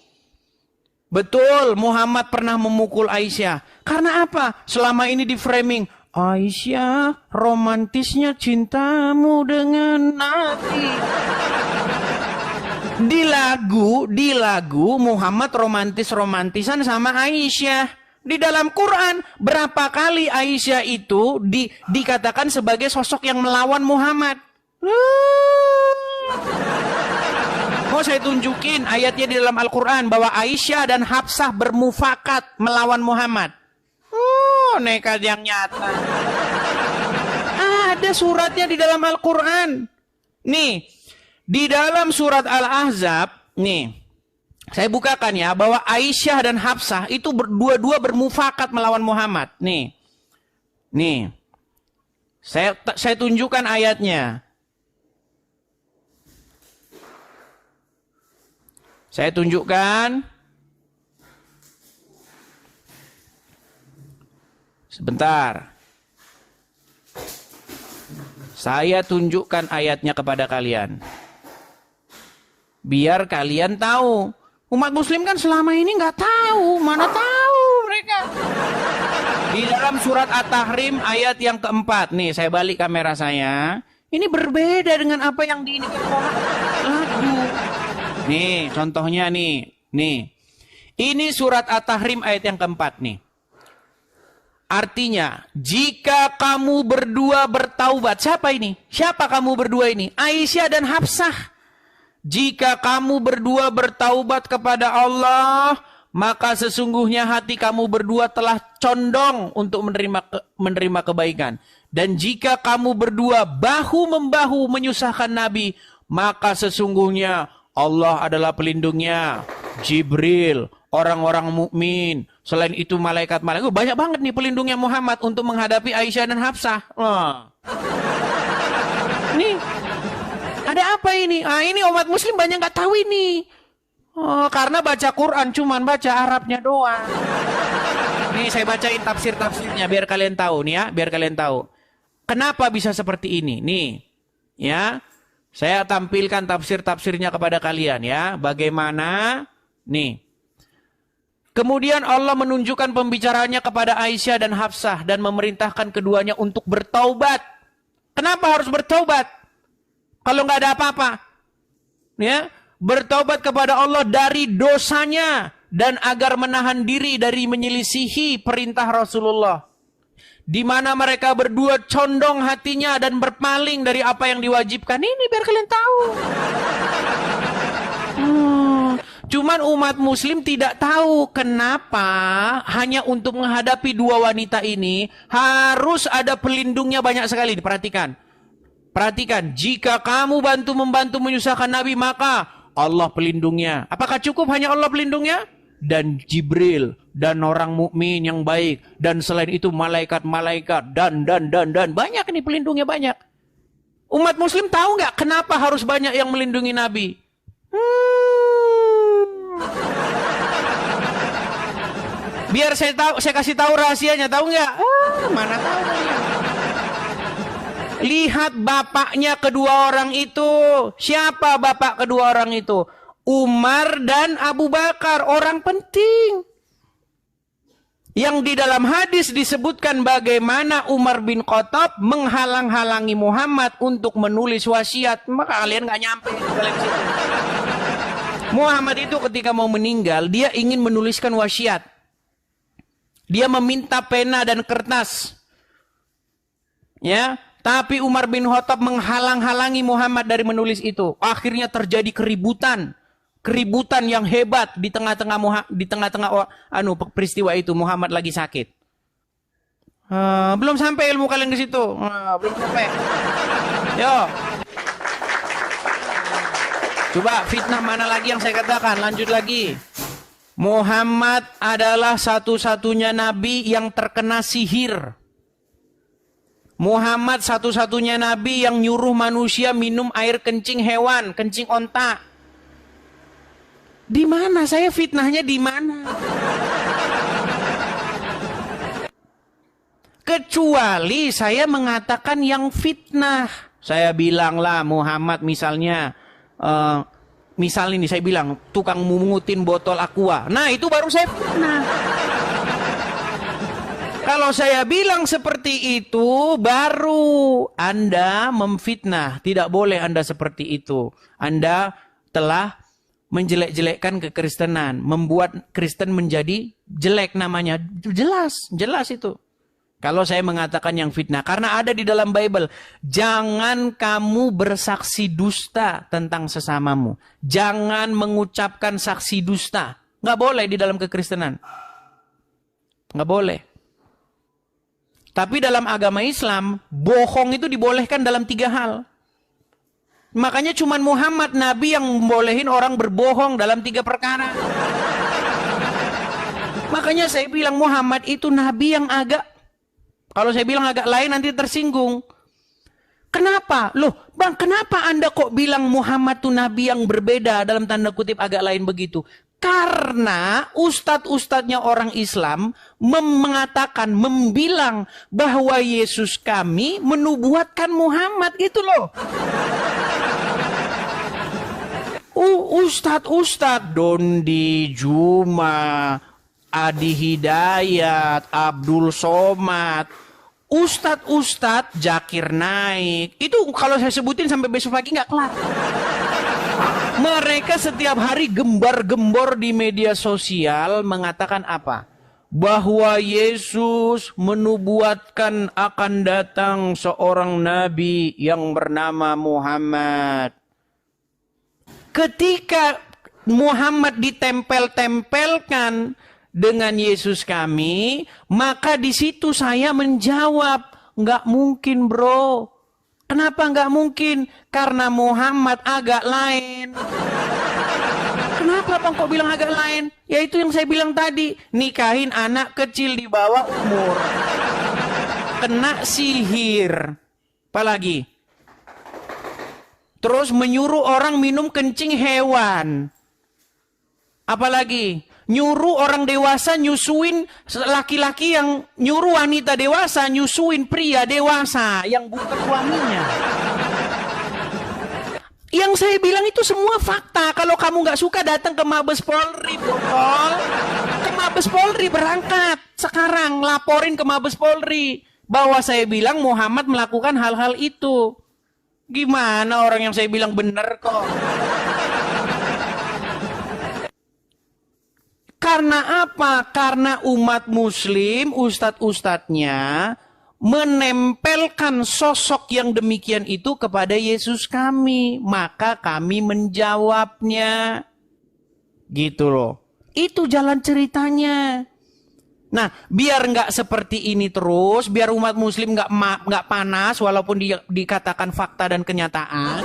Betul, Muhammad pernah memukul Aisyah. Karena apa? Selama ini di framing, Aisyah, romantisnya cintamu dengan Nabi. Di lagu Muhammad romantisan sama Aisyah. Di dalam Quran, berapa kali Aisyah itu dikatakan sebagai sosok yang melawan Muhammad? Mau saya tunjukin ayatnya di dalam Al-Quran bahwa Aisyah dan Hafsah bermufakat melawan Muhammad. Nekat yang nyata. Ada suratnya di dalam Al-Quran. Nih, di dalam surat Al-Ahzab, nih, saya bukakan ya, bahwa Aisyah dan Hafsah itu dua-dua bermufakat melawan Muhammad. Nih, saya tunjukkan ayatnya. Saya tunjukkan. Sebentar. Saya tunjukkan ayatnya kepada kalian. Biar kalian tahu. Umat muslim kan selama ini nggak tahu. Mana tahu mereka. Di dalam surat At-Tahrim ayat yang keempat. Nih, saya balik kamera saya. Ini berbeda dengan apa yang diinikan lagu. Nih, contohnya nih. Ini surat At-Tahrim ayat yang keempat nih. Artinya, jika kamu berdua bertaubat. Siapa ini? Siapa kamu berdua ini? Aisyah dan Hafsah. Jika kamu berdua bertaubat kepada Allah, maka sesungguhnya hati kamu berdua telah condong untuk menerima kebaikan. Dan jika kamu berdua bahu-membahu menyusahkan Nabi, maka sesungguhnya Allah adalah pelindungnya, Jibril, orang-orang mukmin, selain itu malaikat-malaikat. Banyak banget nih pelindungnya Muhammad untuk menghadapi Aisyah dan Hafsah. Nih, ada apa ini? Ini umat muslim banyak nggak tahu ini. Karena baca Quran cuman baca Arabnya doang. Nih saya bacain tafsir-tafsirnya biar kalian tahu nih ya, biar kalian tahu. Kenapa bisa seperti ini? Nih, ya. Saya tampilkan tafsir-tafsirnya kepada kalian ya. Bagaimana? Nih. Kemudian Allah menunjukkan pembicaraannya kepada Aisyah dan Hafsah dan memerintahkan keduanya untuk bertaubat. Kenapa harus bertaubat? Kalau nggak ada apa-apa. Ya, bertaubat kepada Allah dari dosanya dan agar menahan diri dari menyelisihi perintah Rasulullah. Di mana mereka berdua condong hatinya dan berpaling dari apa yang diwajibkan. Ini biar kalian tahu. Cuman umat muslim tidak tahu kenapa hanya untuk menghadapi dua wanita ini harus ada pelindungnya banyak sekali. Perhatikan. Perhatikan, jika kamu membantu menyusahkan Nabi, maka Allah pelindungnya. Apakah cukup hanya Allah pelindungnya? Dan Jibril dan orang mukmin yang baik, dan selain itu malaikat-malaikat dan banyak ini pelindungnya banyak. Umat muslim tahu nggak kenapa harus banyak yang melindungi Nabi? Biar saya kasih tahu rahasianya, tahu nggak? Mana tahu. Lihat bapaknya kedua orang itu. Siapa bapak kedua orang itu? Umar dan Abu Bakar, orang penting. Yang di dalam hadis disebutkan bagaimana Umar bin Khattab menghalang-halangi Muhammad untuk menulis wasiat. Maka kalian nggak nyampe di dalam situ. Muhammad itu ketika mau meninggal, dia ingin menuliskan wasiat. Dia meminta pena dan kertas. Ya, tapi Umar bin Khattab menghalang-halangi Muhammad dari menulis itu. Akhirnya terjadi keributan yang hebat di tengah-tengah peristiwa itu. Muhammad lagi sakit. Belum sampai ilmu kalian ke situ. Belum sampai. Yo. Coba fitnah mana lagi yang saya katakan? Lanjut lagi. Muhammad adalah satu-satunya nabi yang terkena sihir. Muhammad satu-satunya nabi yang nyuruh manusia minum air kencing hewan, kencing onta. Di mana saya fitnahnya di mana? Kecuali saya mengatakan yang fitnah. Saya bilanglah Muhammad misalnya, misal ini saya bilang tukang mungutin botol aqua. Nah itu baru saya fitnah. Kalau saya bilang seperti itu, baru Anda memfitnah. Tidak boleh Anda seperti itu. Anda telah menjelek-jelekkan kekristenan. Membuat Kristen menjadi jelek namanya. Jelas itu. Kalau saya mengatakan yang fitnah. Karena ada di dalam Bible. Jangan kamu bersaksi dusta tentang sesamamu. Jangan mengucapkan saksi dusta. Nggak boleh di dalam kekristenan. Nggak boleh. Tapi dalam agama Islam, bohong itu dibolehkan dalam 3 hal. Makanya cuma Muhammad Nabi yang membolehin orang berbohong dalam 3 perkara. Makanya saya bilang Muhammad itu Nabi yang agak, kalau saya bilang agak lain nanti tersinggung. Kenapa? Loh bang, kenapa Anda kok bilang Muhammad itu Nabi yang berbeda dalam tanda kutip agak lain begitu? Karena ustadz-ustadznya orang Islam mengatakan, membilang bahwa Yesus kami menubuatkan Muhammad gitu loh. Ustadz-ustadz Dondi, Juma, Adi Hidayat, Abdul Somad, ustadz-ustadz Zakir Naik, itu kalau saya sebutin sampai besok pagi nggak kelar. Mereka setiap hari gembar-gembor di media sosial mengatakan apa? Bahwa Yesus menubuatkan akan datang seorang nabi yang bernama Muhammad. Ketika Muhammad ditempel-tempelkan dengan Yesus kami, maka di situ saya menjawab, nggak mungkin bro. Kenapa nggak mungkin? Karena Muhammad agak lain. Kenapa bang kok bilang agak lain? Ya itu yang saya bilang tadi. Nikahin anak kecil di bawah umur. Kena sihir. Apalagi? Terus menyuruh orang minum kencing hewan. Apalagi? Nyuruh orang dewasa nyusuin laki-laki yang nyuruh wanita dewasa nyusuin pria dewasa yang bukan suaminya. Yang saya bilang itu semua fakta. Kalau kamu nggak suka datang ke Mabes Polri, botol. Ke Mabes Polri berangkat sekarang laporin ke Mabes Polri bahwa saya bilang Muhammad melakukan hal-hal itu. Gimana orang yang saya bilang benar kok? Karena apa? Karena umat muslim, ustadz-ustadznya menempelkan sosok yang demikian itu kepada Yesus kami. Maka kami menjawabnya. Gitu loh. Itu jalan ceritanya. Nah, biar nggak seperti ini terus, biar umat muslim nggak panas walaupun dikatakan fakta dan kenyataan.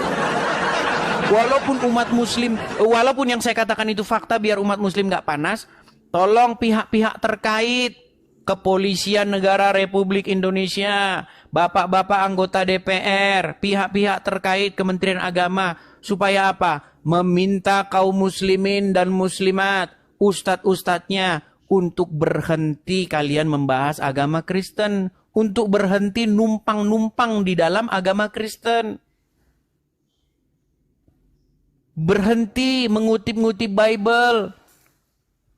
Walaupun umat muslim, walaupun yang saya katakan itu fakta, biar umat muslim nggak panas, tolong pihak-pihak terkait, Kepolisian Negara Republik Indonesia, bapak-bapak anggota DPR, pihak-pihak terkait Kementerian Agama, supaya apa? Meminta kaum muslimin dan muslimat, ustadz-ustadznya, untuk berhenti kalian membahas agama Kristen, untuk berhenti numpang-numpang di dalam agama Kristen. Berhenti mengutip-ngutip Bible.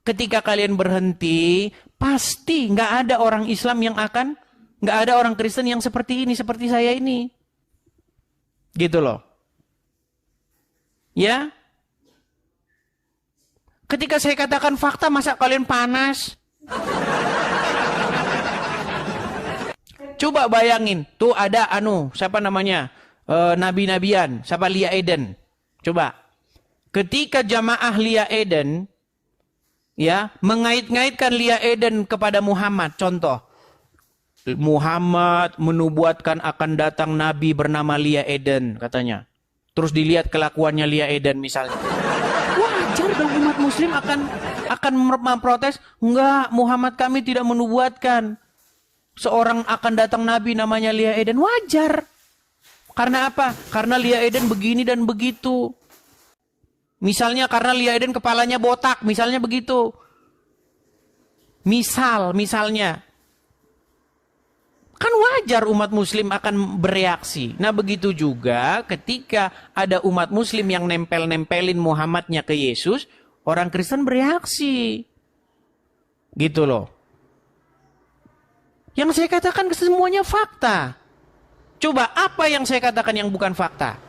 Ketika kalian berhenti, pasti nggak ada orang Islam yang akan, nggak ada orang Kristen yang seperti ini, seperti saya ini. Gitu loh. Ya. Ketika saya katakan fakta, masa kalian panas? Coba bayangin, tuh ada siapa namanya? Nabi-nabian, siapa Lia Eden. Coba. Ketika jamaah Lia Eden, ya, mengait-ngaitkan Lia Eden kepada Muhammad, contoh. Muhammad menubuatkan akan datang nabi bernama Lia Eden, katanya. Terus dilihat kelakuannya Lia Eden misalnya. Wajar dong umat muslim akan memprotes. Enggak, Muhammad kami tidak menubuatkan seorang akan datang nabi namanya Lia Eden. Wajar. Karena apa? Karena Lia Eden begini dan begitu. Misalnya karena Lia Eden kepalanya botak, misalnya begitu. Misalnya. Kan wajar umat muslim akan bereaksi. Nah begitu juga ketika ada umat muslim yang nempel-nempelin Muhammadnya ke Yesus, orang Kristen bereaksi. Gitu loh. Yang saya katakan semuanya fakta. Coba apa yang saya katakan yang bukan fakta?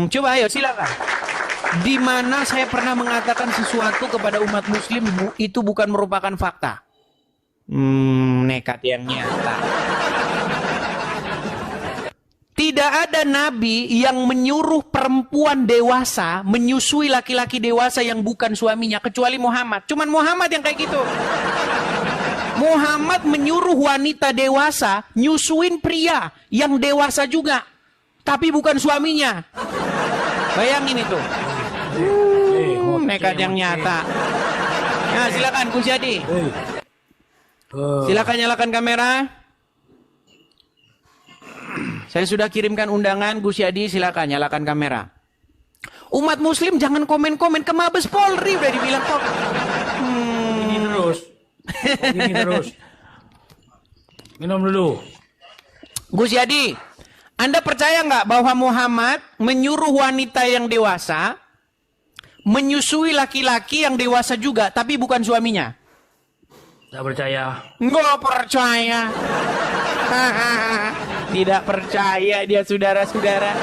Coba ayo silakan. Di mana saya pernah mengatakan sesuatu kepada umat muslim itu bukan merupakan fakta? Nekat yang nyata. Tidak ada nabi yang menyuruh perempuan dewasa menyusui laki-laki dewasa yang bukan suaminya kecuali Muhammad. Cuman Muhammad yang kayak gitu. Muhammad menyuruh wanita dewasa nyusuin pria yang dewasa juga, tapi bukan suaminya. Bayangin itu. Nekat yang nyata. Nah, silakan Gus Yadi. Silakan nyalakan kamera. Saya sudah kirimkan undangan, Gus Yadi, silakan nyalakan kamera. Umat muslim jangan komen-komen ke Mabes Polri, udah dibilang kok. Ini terus. Ini terus. Minum dulu. Gus Yadi, Anda percaya nggak bahwa Muhammad menyuruh wanita yang dewasa menyusui laki-laki yang dewasa juga, tapi bukan suaminya? Tidak percaya. Nggak percaya. Tidak percaya dia, saudara-saudara.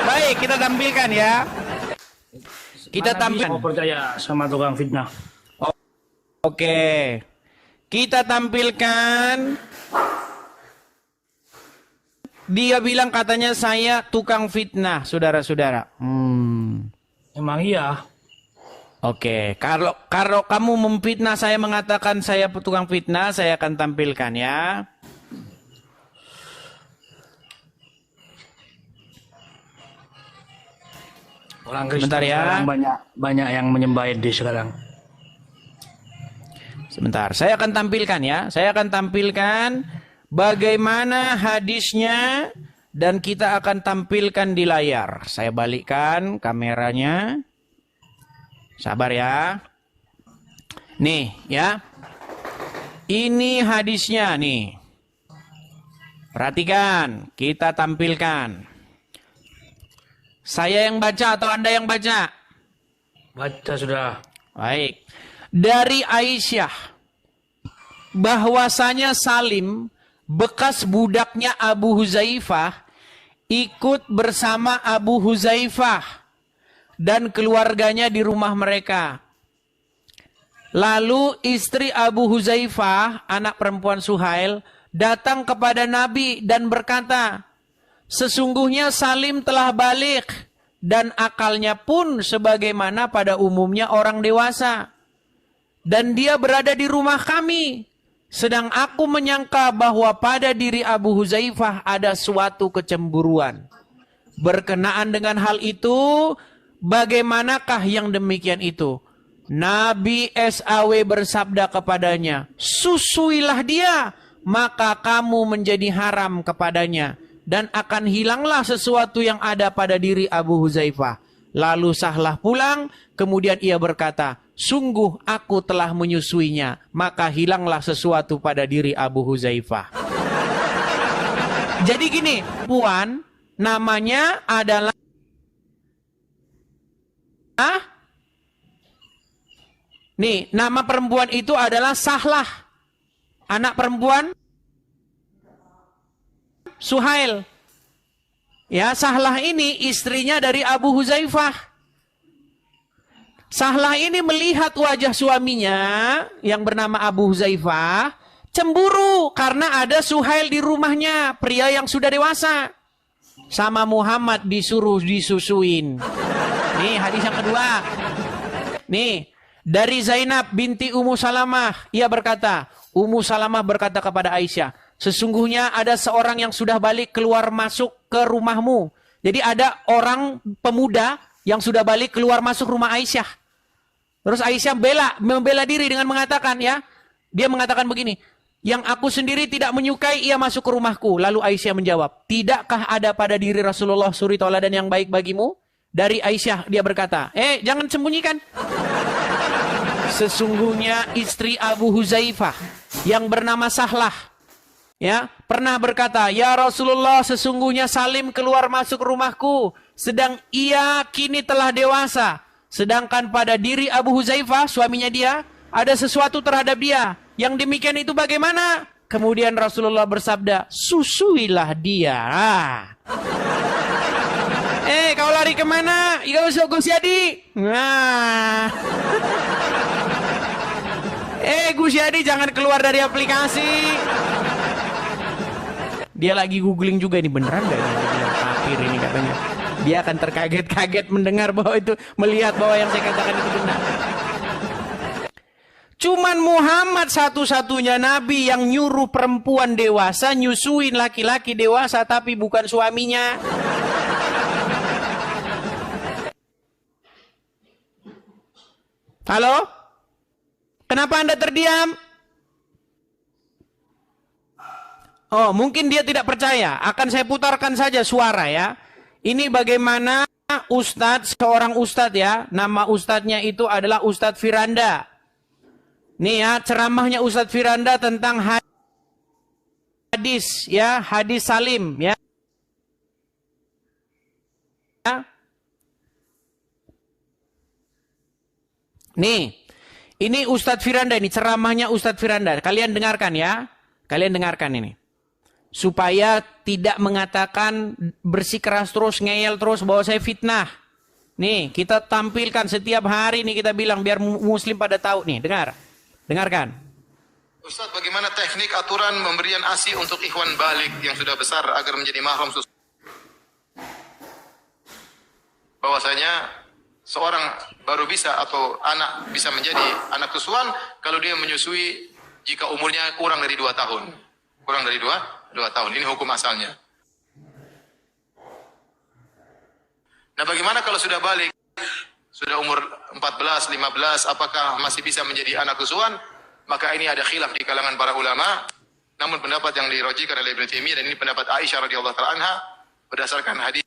Baik, kita tampilkan ya. Kita tampilkan. Mau percaya sama tukang fitnah? Oke. Kita tampilkan. Dia bilang katanya saya tukang fitnah, saudara-saudara. Emang iya. Oke, kalau kamu memfitnah saya, mengatakan saya tukang fitnah, saya akan tampilkan ya. Orang Kristen Sebentar ya. Banyak yang menyembah Yesus sekarang. Sebentar, saya akan tampilkan ya. Saya akan tampilkan bagaimana hadisnya dan kita akan tampilkan di layar. Saya balikkan kameranya. Sabar ya. Nih ya. Ini hadisnya nih. Perhatikan, kita tampilkan. Saya yang baca atau Anda yang baca? Baca sudah. Baik. Dari Aisyah, bahwasanya Salim, bekas budaknya Abu Huzaifah, ikut bersama Abu Huzaifah dan keluarganya di rumah mereka. Lalu istri Abu Huzaifah, anak perempuan Suhail, datang kepada Nabi dan berkata, sesungguhnya Salim telah balik dan akalnya pun sebagaimana pada umumnya orang dewasa. Dan dia berada di rumah kami. Sedang aku menyangka bahwa pada diri Abu Huzaifah ada suatu kecemburuan. Berkenaan dengan hal itu, bagaimanakah yang demikian itu? Nabi SAW bersabda kepadanya, susuilah dia, maka kamu menjadi haram kepadanya. Dan akan hilanglah sesuatu yang ada pada diri Abu Huzaifah. Lalu sahlah pulang, kemudian ia berkata, sungguh aku telah menyusuinya, maka hilanglah sesuatu pada diri Abu Huzaifah. Jadi gini, puan namanya adalah nih, nama perempuan itu adalah Sahlah. Anak perempuan Suhail. Ya, Sahlah ini istrinya dari Abu Huzaifah. Sahlah ini melihat wajah suaminya yang bernama Abu Huzaifah, cemburu karena ada Suhail di rumahnya, pria yang sudah dewasa. Sama Muhammad disuruh disusuin. Nih hadis yang kedua. Nih, dari Zainab binti Ummu Salamah, ia berkata, Ummu Salamah berkata kepada Aisyah, sesungguhnya ada seorang yang sudah balik keluar masuk ke rumahmu. Jadi ada orang pemuda yang sudah balik keluar masuk rumah Aisyah. Terus Aisyah membela diri dengan mengatakan, ya, dia mengatakan begini, yang aku sendiri tidak menyukai ia masuk ke rumahku. Lalu Aisyah menjawab, tidakkah ada pada diri Rasulullah suri tauladan yang baik bagimu? Dari Aisyah dia berkata, jangan sembunyikan. Sesungguhnya istri Abu Huzaifah yang bernama Sahlah, ya, pernah berkata, ya Rasulullah, sesungguhnya Salim keluar masuk rumahku, sedang ia kini telah dewasa. Sedangkan pada diri Abu Huzaifah, suaminya dia, ada sesuatu terhadap dia. Yang demikian itu bagaimana? Kemudian Rasulullah bersabda, susuilah dia. Kau lari kemana? Ika usah Gus Yadi. Nah. Gus Yadi jangan keluar dari aplikasi. Dia lagi googling juga, ini beneran gak ini? Kafir ini katanya. Dia akan terkaget-kaget mendengar bahwa itu, melihat bahwa yang saya katakan itu benar. Cuman Muhammad satu-satunya nabi yang nyuruh perempuan dewasa nyusuin laki-laki dewasa, tapi bukan suaminya. Halo? Kenapa Anda terdiam? Oh, mungkin dia tidak percaya. Akan saya putarkan saja suara, ya. Ini bagaimana seorang ustadz, ya. Nama ustadznya itu adalah Ustadz Firanda. Nih ya, ceramahnya Ustadz Firanda tentang hadis, ya, hadis Salim, ya. Nih, ini Ustadz Firanda, ini ceramahnya Ustadz Firanda. Kalian dengarkan, ya. Kalian dengarkan ini. Supaya tidak mengatakan bersikeras terus, ngeyel terus bahwa saya fitnah. Nih, kita tampilkan setiap hari nih, kita bilang biar muslim pada tahu nih. Dengarkan. Ustaz, bagaimana teknik aturan pemberian ASI untuk ikhwan balik yang sudah besar agar menjadi mahram susu? Bahwasanya seorang baru bisa atau anak bisa menjadi anak susuan kalau dia menyusui jika umurnya kurang dari 2 tahun. Kurang dari 2 tahun. Ini hukum asalnya. Nah, bagaimana kalau sudah balik? Sudah umur 14, 15, apakah masih bisa menjadi anak susuan? Maka ini ada khilaf di kalangan para ulama. Namun pendapat yang dirojikan oleh Ibnu Taimiyah, dan ini pendapat Aisyah radhiyallahu taala anha berdasarkan hadis